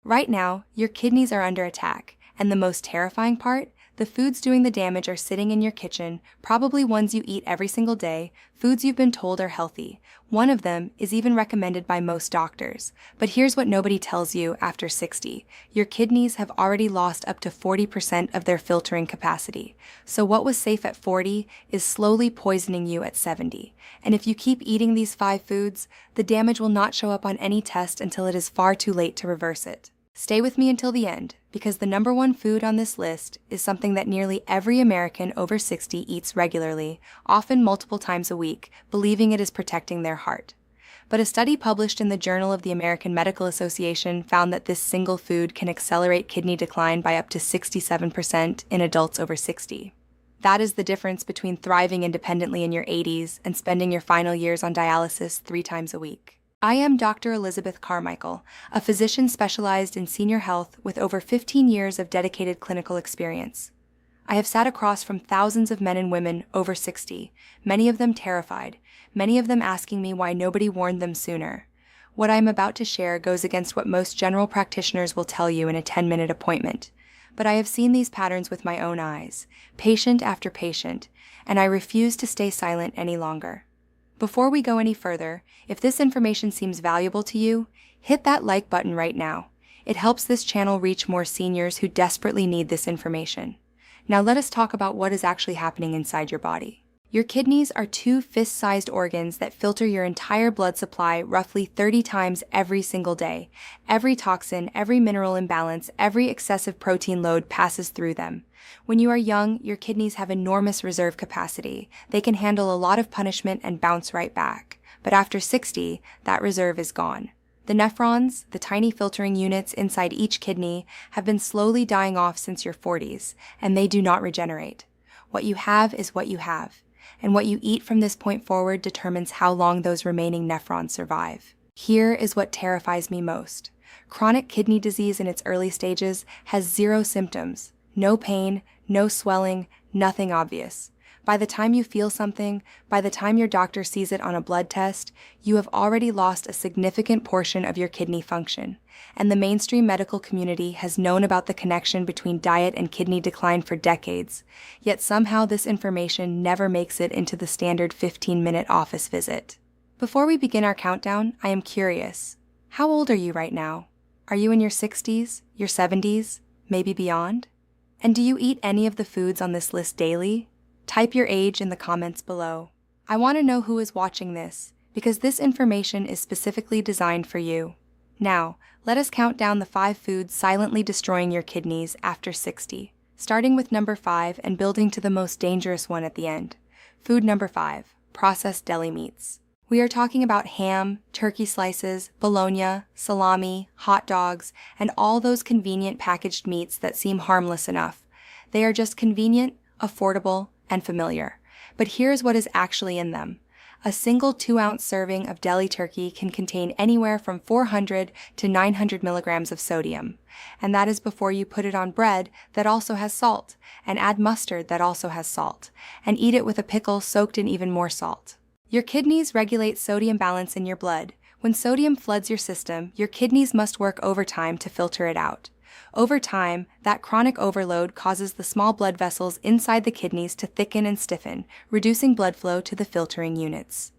Right now, your kidneys are under attack, and the most terrifying part? The foods doing the damage are sitting in your kitchen, probably ones you eat every single day, foods you've been told are healthy. One of them is even recommended by most doctors. But here's what nobody tells you after 60. Your kidneys have already lost up to 40% of their filtering capacity. So what was safe at 40 is slowly poisoning you at 70. And if you keep eating these 5 foods, the damage will not show up on any test until it is far too late to reverse it. Stay with me until the end, because the number 1 food on this list is something that nearly every American over 60 eats regularly, often multiple times a week, believing it is protecting their heart. But a study published in the Journal of the American Medical Association found that this single food can accelerate kidney decline by up to 67% in adults over 60. That is the difference between thriving independently in your 80s and spending your final years on dialysis 3 times a week. I am Dr. Elizabeth Carmichael, a physician specialized in senior health with over 15 years of dedicated clinical experience. I have sat across from thousands of men and women over 60, many of them terrified, many of them asking me why nobody warned them sooner. What I am about to share goes against what most general practitioners will tell you in a 10-minute appointment, but I have seen these patterns with my own eyes, patient after patient, and I refuse to stay silent any longer. Before we go any further, if this information seems valuable to you, hit that like button right now. It helps this channel reach more seniors who desperately need this information. Now let us talk about what is actually happening inside your body. Your kidneys are 2 fist-sized organs that filter your entire blood supply roughly 30 times every single day. Every toxin, every mineral imbalance, every excessive protein load passes through them. When you are young, your kidneys have enormous reserve capacity. They can handle a lot of punishment and bounce right back. But after 60, that reserve is gone. The nephrons, the tiny filtering units inside each kidney, have been slowly dying off since your 40s, and they do not regenerate. What you have is what you have, and what you eat from this point forward determines how long those remaining nephrons survive. Here is what terrifies me most. Chronic kidney disease in its early stages has 0 symptoms. No pain, no swelling, nothing obvious. By the time you feel something, by the time your doctor sees it on a blood test, you have already lost a significant portion of your kidney function. And the mainstream medical community has known about the connection between diet and kidney decline for decades. Yet somehow this information never makes it into the standard 15-minute office visit. Before we begin our countdown, I am curious. How old are you right now? Are you in your 60s, your 70s, maybe beyond? And do you eat any of the foods on this list daily? Type your age in the comments below. I want to know who is watching this, because this information is specifically designed for you. Now, let us count down the 5 foods silently destroying your kidneys after 60, starting with number 5 and building to the most dangerous one at the end. Food number 5, processed deli meats. We are talking about ham, turkey slices, bologna, salami, hot dogs, and all those convenient packaged meats that seem harmless enough. They are just convenient, affordable, and familiar. But here's what is actually in them. A single 2-ounce serving of deli turkey can contain anywhere from 400 to 900 milligrams of sodium. And that is before you put it on bread that also has salt, and add mustard that also has salt, and eat it with a pickle soaked in even more salt. Your kidneys regulate sodium balance in your blood. When sodium floods your system, your kidneys must work overtime to filter it out. Over time, that chronic overload causes the small blood vessels inside the kidneys to thicken and stiffen, reducing blood flow to the filtering units.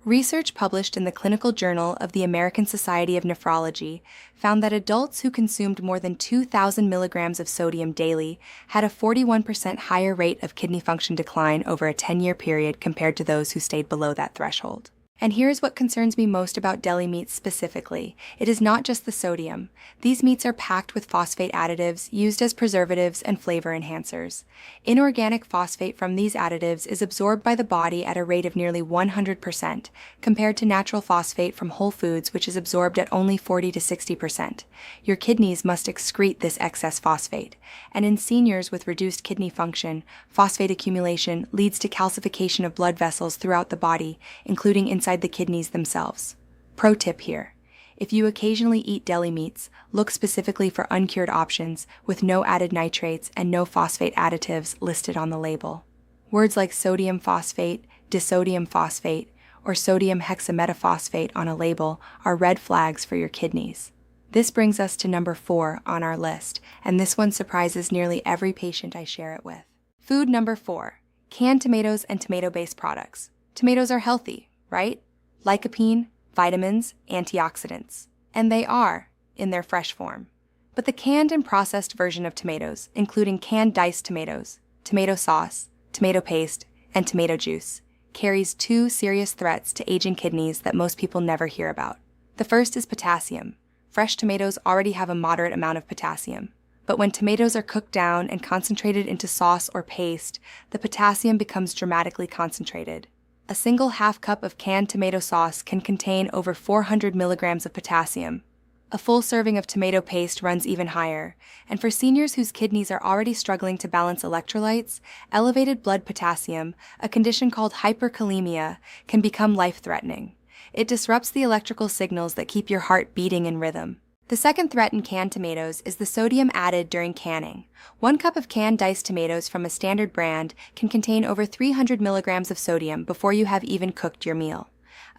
Research published in the Clinical Journal of the American Society of Nephrology found that adults who consumed more than 2,000 milligrams of sodium daily had a 41% higher rate of kidney function decline over a 10-year period compared to those who stayed below that threshold. And here's what concerns me most about deli meats specifically. It is not just the sodium. These meats are packed with phosphate additives used as preservatives and flavor enhancers. Inorganic phosphate from these additives is absorbed by the body at a rate of nearly 100%, compared to natural phosphate from whole foods, which is absorbed at only 40 to 60%. Your kidneys must excrete this excess phosphate. And in seniors with reduced kidney function, phosphate accumulation leads to calcification of blood vessels throughout the body, including inside the kidneys themselves. Pro tip here. If you occasionally eat deli meats, look specifically for uncured options with no added nitrates and no phosphate additives listed on the label. Words like sodium phosphate, disodium phosphate, or sodium hexametaphosphate on a label are red flags for your kidneys. This brings us to number 4 on our list, and this one surprises nearly every patient I share it with. Food number 4, canned tomatoes and tomato-based products. Tomatoes are healthy, right? Lycopene, vitamins, antioxidants. And they are, in their fresh form. But the canned and processed version of tomatoes, including canned diced tomatoes, tomato sauce, tomato paste, and tomato juice, carries 2 serious threats to aging kidneys that most people never hear about. The first is potassium. Fresh tomatoes already have a moderate amount of potassium. But when tomatoes are cooked down and concentrated into sauce or paste, the potassium becomes dramatically concentrated. A single half cup of canned tomato sauce can contain over 400 milligrams of potassium. A full serving of tomato paste runs even higher, and for seniors whose kidneys are already struggling to balance electrolytes, elevated blood potassium, a condition called hyperkalemia, can become life-threatening. It disrupts the electrical signals that keep your heart beating in rhythm. The second threat in canned tomatoes is the sodium added during canning. 1 cup of canned diced tomatoes from a standard brand can contain over 300 milligrams of sodium before you have even cooked your meal.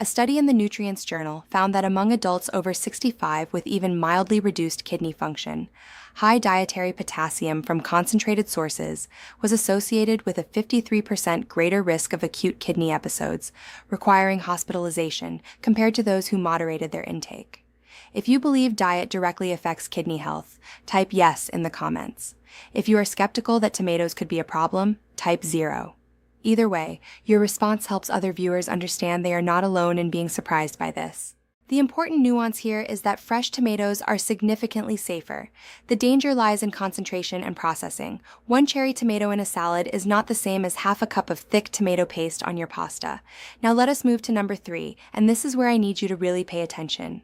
A study in the Nutrients Journal found that among adults over 65 with even mildly reduced kidney function, high dietary potassium from concentrated sources was associated with a 53% greater risk of acute kidney episodes, requiring hospitalization compared to those who moderated their intake. If you believe diet directly affects kidney health, type yes in the comments. If you are skeptical that tomatoes could be a problem, type 0. Either way, your response helps other viewers understand they are not alone in being surprised by this. The important nuance here is that fresh tomatoes are significantly safer. The danger lies in concentration and processing. 1 cherry tomato in a salad is not the same as half a cup of thick tomato paste on your pasta. Now let us move to number 3, and this is where I need you to really pay attention.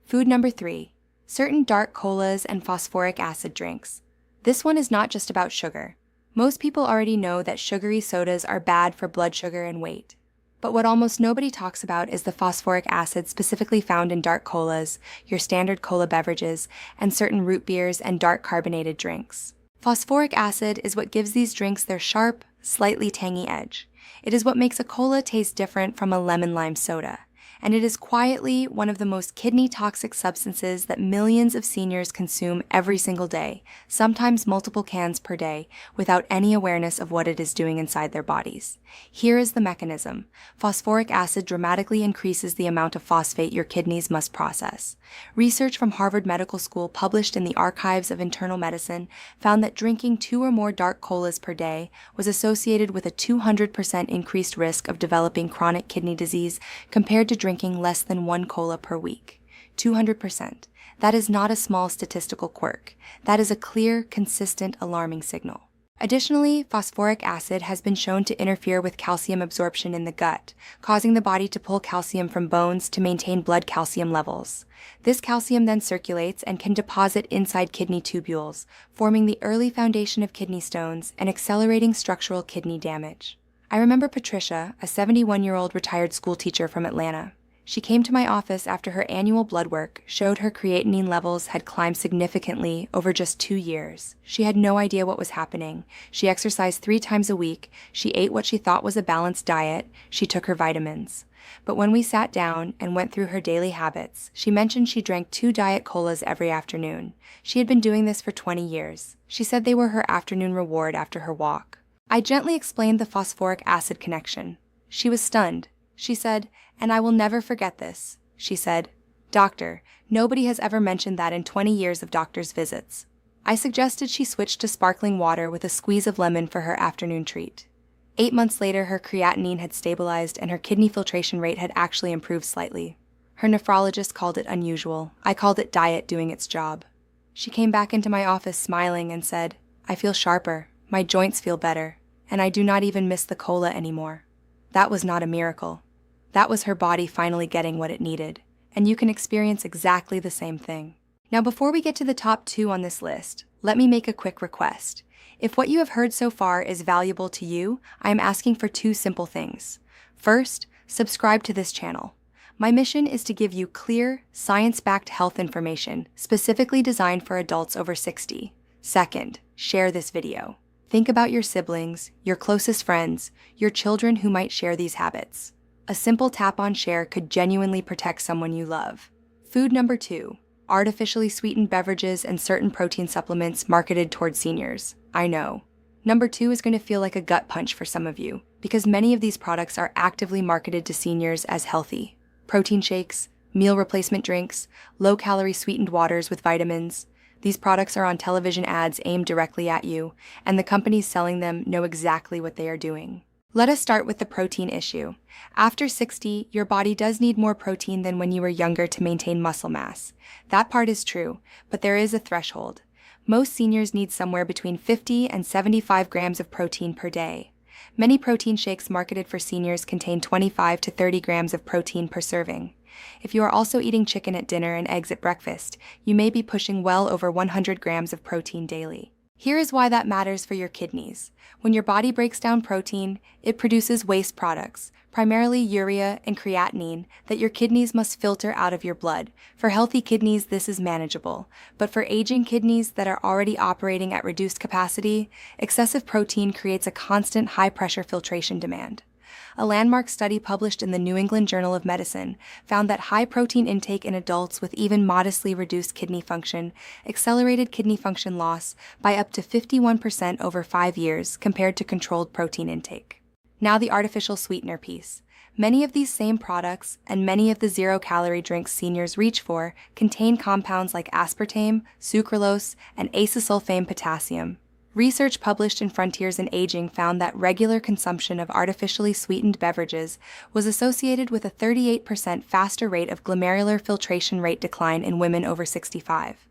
Food number 3, certain dark colas and phosphoric acid drinks. This one is not just about sugar. Most people already know that sugary sodas are bad for blood sugar and weight. But what almost nobody talks about is the phosphoric acid specifically found in dark colas, your standard cola beverages, and certain root beers and dark carbonated drinks. Phosphoric acid is what gives these drinks their sharp, slightly tangy edge. It is what makes a cola taste different from a lemon-lime soda. And it is quietly one of the most kidney-toxic substances that millions of seniors consume every single day, sometimes multiple cans per day, without any awareness of what it is doing inside their bodies. Here is the mechanism. Phosphoric acid dramatically increases the amount of phosphate your kidneys must process. Research from Harvard Medical School published in the Archives of Internal Medicine found that drinking 2 or more dark colas per day was associated with a 200% increased risk of developing chronic kidney disease compared to drinking less than 1 cola per week. 200%. That is not a small statistical quirk. That is a clear, consistent, alarming signal. Additionally, phosphoric acid has been shown to interfere with calcium absorption in the gut, causing the body to pull calcium from bones to maintain blood calcium levels. This calcium then circulates and can deposit inside kidney tubules, forming the early foundation of kidney stones and accelerating structural kidney damage. I remember Patricia, a 71-year-old retired school teacher from Atlanta. She came to my office after her annual blood work showed her creatinine levels had climbed significantly over just 2 years. She had no idea what was happening. She exercised 3 times a week. She ate what she thought was a balanced diet. She took her vitamins. But when we sat down and went through her daily habits, she mentioned she drank 2 diet colas every afternoon. She had been doing this for 20 years. She said they were her afternoon reward after her walk. I gently explained the phosphoric acid connection. She was stunned. She said, "And I will never forget this." She said, "Doctor, nobody has ever mentioned that in 20 years of doctor's visits." I suggested she switch to sparkling water with a squeeze of lemon for her afternoon treat. 8 months later, her creatinine had stabilized and her kidney filtration rate had actually improved slightly. Her nephrologist called it unusual. I called it diet doing its job. She came back into my office smiling and said, "I feel sharper, my joints feel better, and I do not even miss the cola anymore." That was not a miracle. That was her body finally getting what it needed, and you can experience exactly the same thing. Now, before we get to the top 2 on this list, let me make a quick request. If what you have heard so far is valuable to you, I am asking for 2 simple things. First, subscribe to this channel. My mission is to give you clear, science-backed health information specifically designed for adults over 60. Second, share this video. Think about your siblings, your closest friends, your children who might share these habits. A simple tap on share could genuinely protect someone you love. Food number 2, artificially sweetened beverages, and certain protein supplements marketed towards seniors. I know. Number 2 is going to feel like a gut punch for some of you, because many of these products are actively marketed to seniors as healthy. Protein shakes, meal replacement drinks, low-calorie sweetened waters with vitamins. These products are on television ads aimed directly at you, and the companies selling them know exactly what they are doing. Let us start with the protein issue. After 60, your body does need more protein than when you were younger to maintain muscle mass. That part is true, but there is a threshold. Most seniors need somewhere between 50 and 75 grams of protein per day. Many protein shakes marketed for seniors contain 25 to 30 grams of protein per serving. If you are also eating chicken at dinner and eggs at breakfast, you may be pushing well over 100 grams of protein daily. Here is why that matters for your kidneys. When your body breaks down protein, it produces waste products, primarily urea and creatinine, that your kidneys must filter out of your blood. For healthy kidneys, this is manageable, but for aging kidneys that are already operating at reduced capacity, excessive protein creates a constant high-pressure filtration demand. A landmark study published in the New England Journal of Medicine found that high protein intake in adults with even modestly reduced kidney function accelerated kidney function loss by up to 51% over 5 years compared to controlled protein intake. Now the artificial sweetener piece. Many of these same products and many of the zero-calorie drinks seniors reach for contain compounds like aspartame, sucralose, and acesulfame potassium. Research published in Frontiers in Aging found that regular consumption of artificially sweetened beverages was associated with a 38% faster rate of glomerular filtration rate decline in women over 65.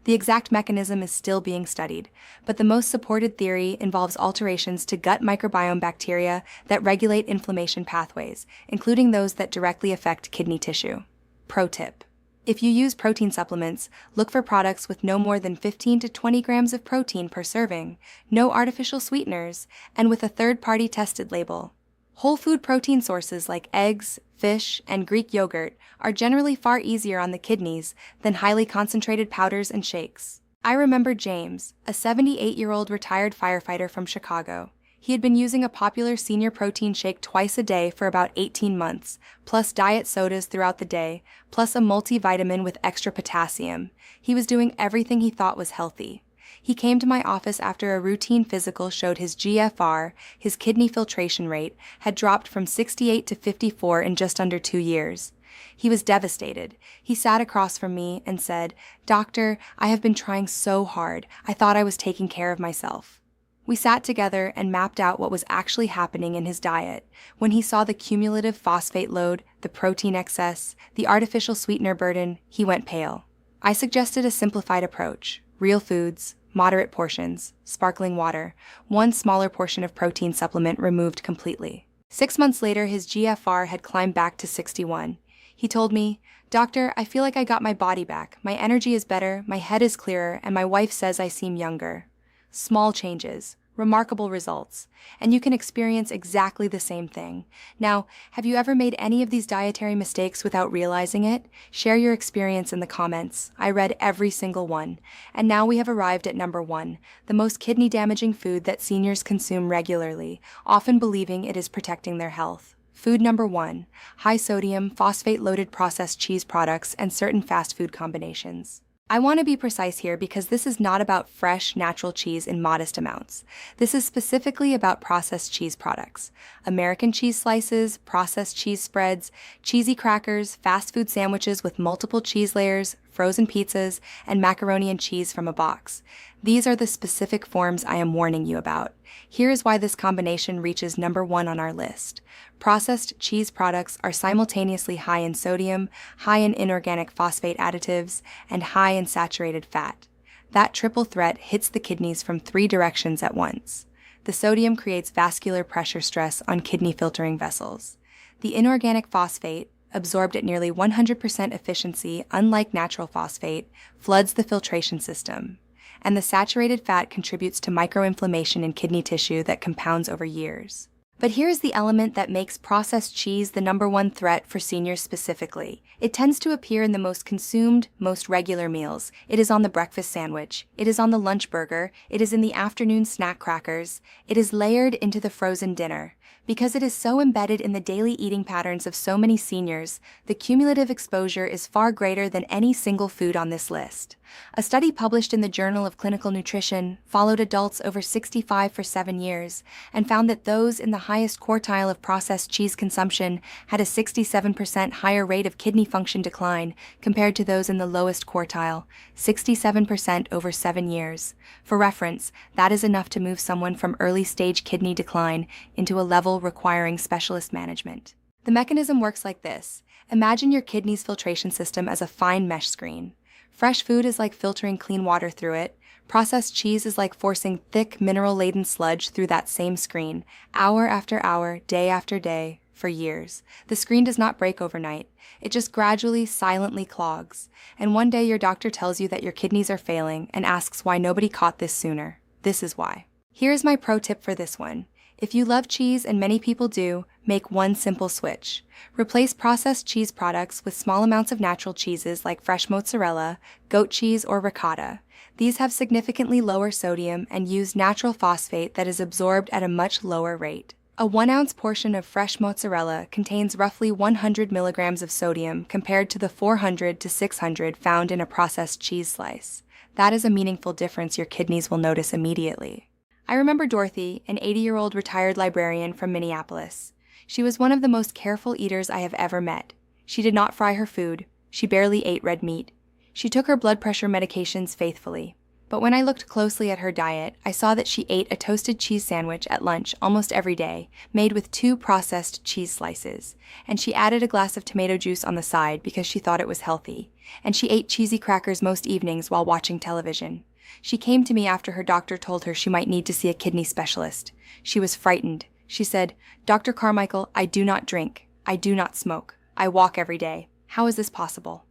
The exact mechanism is still being studied, but the most supported theory involves alterations to gut microbiome bacteria that regulate inflammation pathways, including those that directly affect kidney tissue. Pro tip: if you use protein supplements, look for products with no more than 15 to 20 grams of protein per serving, no artificial sweeteners, and with a third-party tested label. Whole food protein sources like eggs, fish, and Greek yogurt are generally far easier on the kidneys than highly concentrated powders and shakes. I remember James, a 78-year-old retired firefighter from Chicago. He had been using a popular senior protein shake twice a day for about 18 months, plus diet sodas throughout the day, plus a multivitamin with extra potassium. He was doing everything he thought was healthy. He came to my office after a routine physical showed his GFR, his kidney filtration rate, had dropped from 68 to 54 in just under 2 years. He was devastated. He sat across from me and said, "Doctor, I have been trying so hard. I thought I was taking care of myself." We sat together and mapped out what was actually happening in his diet. When he saw the cumulative phosphate load, the protein excess, the artificial sweetener burden, he went pale. I suggested a simplified approach: real foods, moderate portions, sparkling water, one smaller portion of protein supplement removed completely. 6 months later, his GFR had climbed back to 61. He told me, "Doctor, I feel like I got my body back. My energy is better, my head is clearer, and my wife says I seem younger." Small changes, remarkable results, and you can experience exactly the same thing. Now, have you ever made any of these dietary mistakes without realizing it? Share your experience in the comments. I read every single one. And now we have arrived at number 1, the most kidney-damaging food that seniors consume regularly, often believing it is protecting their health. Food number 1, high-sodium, phosphate-loaded processed cheese products and certain fast food combinations. I want to be precise here because this is not about fresh, natural cheese in modest amounts. This is specifically about processed cheese products. American cheese slices, processed cheese spreads, cheesy crackers, fast food sandwiches with multiple cheese layers, frozen pizzas, and macaroni and cheese from a box. These are the specific forms I am warning you about. Here is why this combination reaches number 1 on our list. Processed cheese products are simultaneously high in sodium, high in inorganic phosphate additives, and high in saturated fat. That triple threat hits the kidneys from 3 directions at once. The sodium creates vascular pressure stress on kidney filtering vessels. The inorganic phosphate, absorbed at nearly 100% efficiency, unlike natural phosphate, floods the filtration system. And the saturated fat contributes to microinflammation in kidney tissue that compounds over years. But here's the element that makes processed cheese the #1 threat for seniors specifically. It tends to appear in the most consumed, most regular meals. It is on the breakfast sandwich. It is on the lunch burger. It is in the afternoon snack crackers. It is layered into the frozen dinner. Because it is so embedded in the daily eating patterns of so many seniors, the cumulative exposure is far greater than any single food on this list. A study published in the Journal of Clinical Nutrition followed adults over 65 for 7 years and found that those in the highest quartile of processed cheese consumption had a 67% higher rate of kidney function decline compared to those in the lowest quartile, 67% over 7 years. For reference, that is enough to move someone from early-stage kidney decline into a level requiring specialist management. The mechanism works like this. Imagine your kidney's filtration system as a fine mesh screen. Fresh food is like filtering clean water through it. Processed cheese is like forcing thick, mineral-laden sludge through that same screen, hour after hour, day after day, for years. The screen does not break overnight. It just gradually, silently clogs. And one day your doctor tells you that your kidneys are failing and asks why nobody caught this sooner. This is why. Here's my pro tip for this one. If you love cheese, and many people do, make one simple switch. Replace processed cheese products with small amounts of natural cheeses like fresh mozzarella, goat cheese, or ricotta. These have significantly lower sodium and use natural phosphate that is absorbed at a much lower rate. A 1-ounce portion of fresh mozzarella contains roughly 100 milligrams of sodium compared to the 400 to 600 found in a processed cheese slice. That is a meaningful difference your kidneys will notice immediately. I remember Dorothy, an 80-year-old retired librarian from Minneapolis. She was one of the most careful eaters I have ever met. She did not fry her food. She barely ate red meat. She took her blood pressure medications faithfully. But when I looked closely at her diet, I saw that she ate a toasted cheese sandwich at lunch almost every day, made with 2 processed cheese slices. And she added a glass of tomato juice on the side because she thought it was healthy. And she ate cheesy crackers most evenings while watching television. She came to me after her doctor told her she might need to see a kidney specialist. She was frightened. She said, "Dr. Carmichael, I do not drink. I do not smoke. I walk every day. How is this possible?"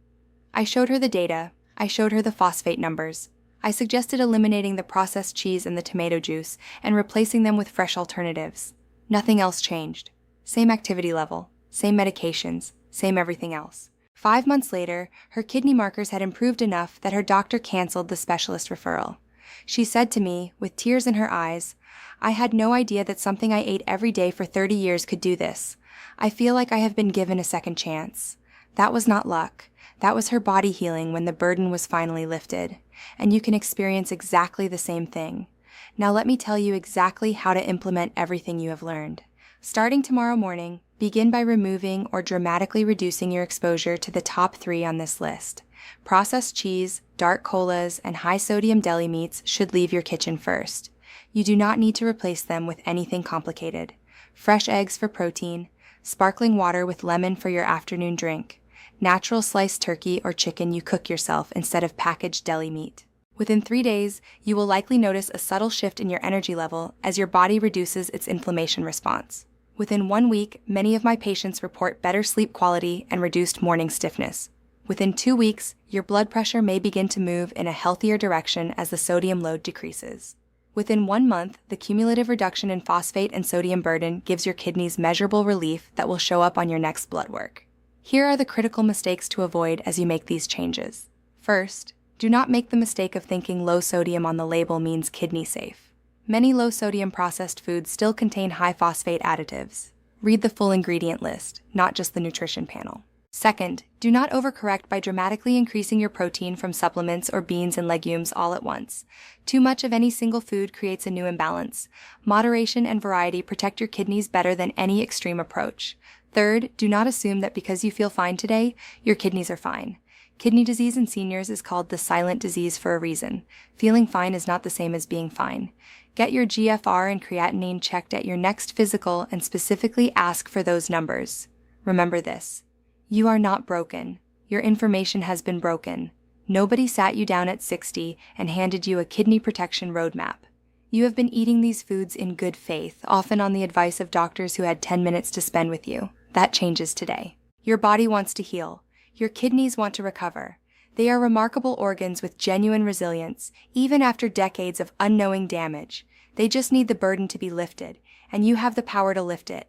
I showed her the data. I showed her the phosphate numbers. I suggested eliminating the processed cheese and the tomato juice and replacing them with fresh alternatives. Nothing else changed. Same activity level, same medications, same everything else. 5 months later, her kidney markers had improved enough that her doctor canceled the specialist referral. She said to me, with tears in her eyes, "I had no idea that something I ate every day for 30 years could do this. I feel like I have been given a second chance." That was not luck. That was her body healing when the burden was finally lifted. And you can experience exactly the same thing. Now let me tell you exactly how to implement everything you have learned. Starting tomorrow morning, begin by removing or dramatically reducing your exposure to the top 3 on this list. Processed cheese, dark colas, and high-sodium deli meats should leave your kitchen first. You do not need to replace them with anything complicated. Fresh eggs for protein, sparkling water with lemon for your afternoon drink, natural sliced turkey or chicken you cook yourself instead of packaged deli meat. Within 3 days, you will likely notice a subtle shift in your energy level as your body reduces its inflammation response. Within 1 week, many of my patients report better sleep quality and reduced morning stiffness. Within 2 weeks, your blood pressure may begin to move in a healthier direction as the sodium load decreases. Within 1 month, the cumulative reduction in phosphate and sodium burden gives your kidneys measurable relief that will show up on your next blood work. Here are the critical mistakes to avoid as you make these changes. First, do not make the mistake of thinking low sodium on the label means kidney safe. Many low-sodium processed foods still contain high-phosphate additives. Read the full ingredient list, not just the nutrition panel. Second, do not overcorrect by dramatically increasing your protein from supplements or beans and legumes all at once. Too much of any single food creates a new imbalance. Moderation and variety protect your kidneys better than any extreme approach. Third, do not assume that because you feel fine today, your kidneys are fine. Kidney disease in seniors is called the silent disease for a reason. Feeling fine is not the same as being fine. Get your GFR and creatinine checked at your next physical and specifically ask for those numbers. Remember this. You are not broken. Your information has been broken. Nobody sat you down at 60 and handed you a kidney protection roadmap. You have been eating these foods in good faith, often on the advice of doctors who had 10 minutes to spend with you. That changes today. Your body wants to heal. Your kidneys want to recover. They are remarkable organs with genuine resilience, even after decades of unknowing damage. They just need the burden to be lifted, and you have the power to lift it.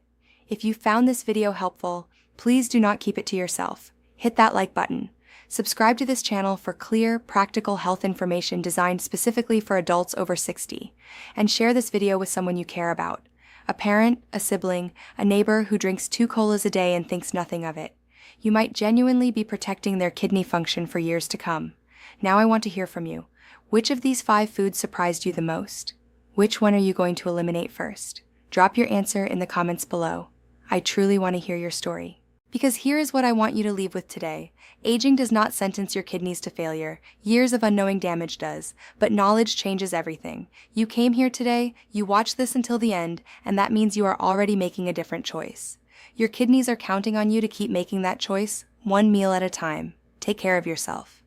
If you found this video helpful, please do not keep it to yourself. Hit that like button. Subscribe to this channel for clear, practical health information designed specifically for adults over 60. And share this video with someone you care about. A parent, a sibling, a neighbor who drinks 2 colas a day and thinks nothing of it. You might genuinely be protecting their kidney function for years to come. Now I want to hear from you. Which of these 5 foods surprised you the most? Which one are you going to eliminate first? Drop your answer in the comments below. I truly want to hear your story. Because here is what I want you to leave with today. Aging does not sentence your kidneys to failure. Years of unknowing damage does. But knowledge changes everything. You came here today, you watched this until the end, and that means you are already making a different choice. Your kidneys are counting on you to keep making that choice, one meal at a time. Take care of yourself.